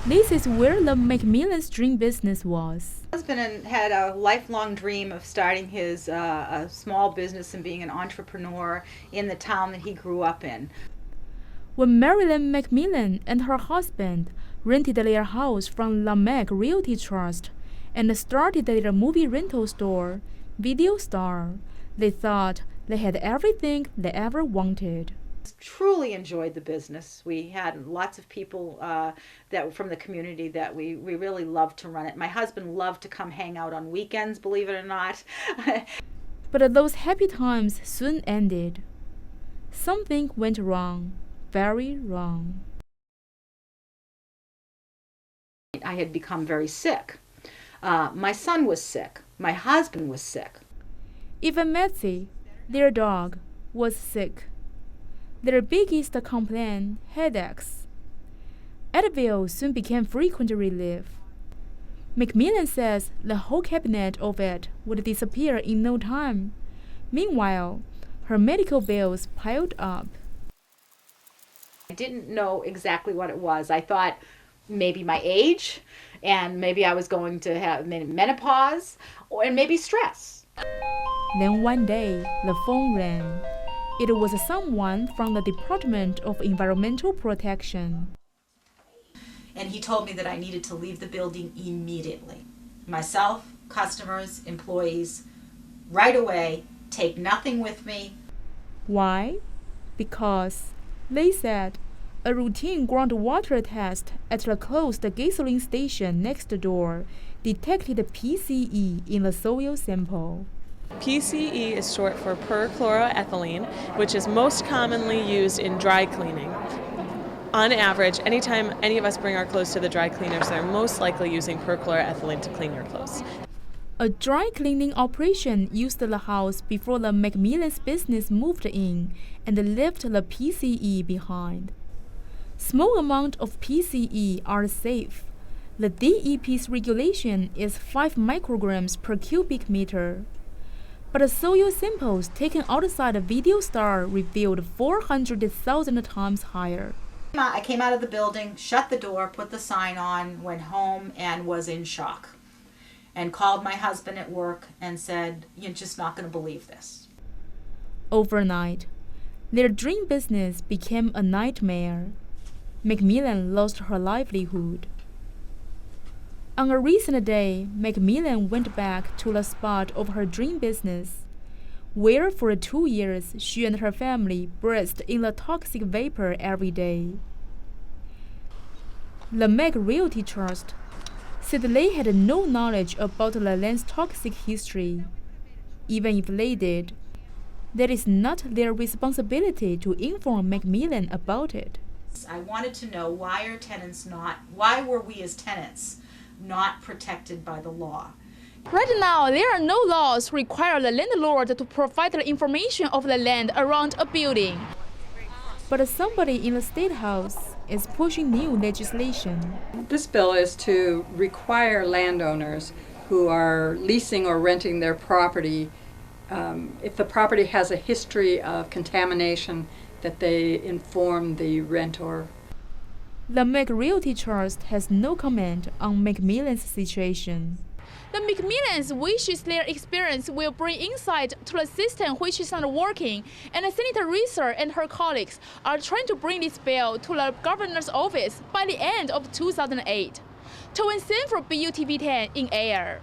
This is where the Macmillan's dream business was. My husband had a lifelong dream of starting his a small business and being an entrepreneur in the town that he grew up in. When Marilyn Macmillan and her husband rented their house from Lamech Realty Trust and started their movie rental store, Video Star, they thought they had everything they ever wanted. Truly enjoyed the business. We had lots of people that were from the community that we really loved to run it. My husband loved to come hang out on weekends, believe it or not. But those happy times soon ended. Something went wrong, very wrong. I had become very sick. My son was sick. My husband was sick. Even Metzi, their dog, was sick. Their biggest complaint, headaches. Advil soon became frequent relief. Macmillan says the whole cabinet of it would disappear in no time. Meanwhile, her medical bills piled up. I didn't know exactly what it was. I thought maybe my age, and maybe I was going to have menopause, and maybe stress. Then one day, the phone rang. It was someone from the Department of Environmental Protection. And he told me that I needed to leave the building immediately. Myself, customers, employees, right away, take nothing with me. Why? Because, they said, a routine groundwater test at the closed gasoline station next door detected PCE in the soil sample. PCE is short for perchloroethylene, which is most commonly used in dry cleaning. On average, anytime any of us bring our clothes to the dry cleaners, they're most likely using perchloroethylene to clean your clothes. A dry cleaning operation used the house before the Macmillan's business moved in and left the PCE behind. Small amount of PCE are safe. The DEP's regulation is 5 micrograms per cubic meter. But soil samples taken outside the Video Star revealed 400,000 times higher. I came out of the building, shut the door, put the sign on, went home, and was in shock. And called my husband at work and said, "You're just not going to believe this." Overnight, their dream business became a nightmare. Macmillan lost her livelihood. On a recent day, Macmillan went back to the spot of her dream business, where for 2 years she and her family breathed in the toxic vapor every day. Lamech Realty Trust said they had no knowledge about the land's toxic history. Even if they did, that is not their responsibility to inform Macmillan about it. I wanted to know why were we as tenants not protected by the law? Right now, there are no laws require the landlord to provide the information of the land around a building. But somebody in the State House is pushing new legislation. This bill is to require landowners who are leasing or renting their property, if the property has a history of contamination, that they inform the renter. The Lamech Realty Trust has no comment on Macmillan's situation. The Macmillans wishes their experience will bring insight to the system which is not working, and Senator Reeser and her colleagues are trying to bring this bill to the governor's office by the end of 2008. To-Wen for BUTV 10 in Ayer.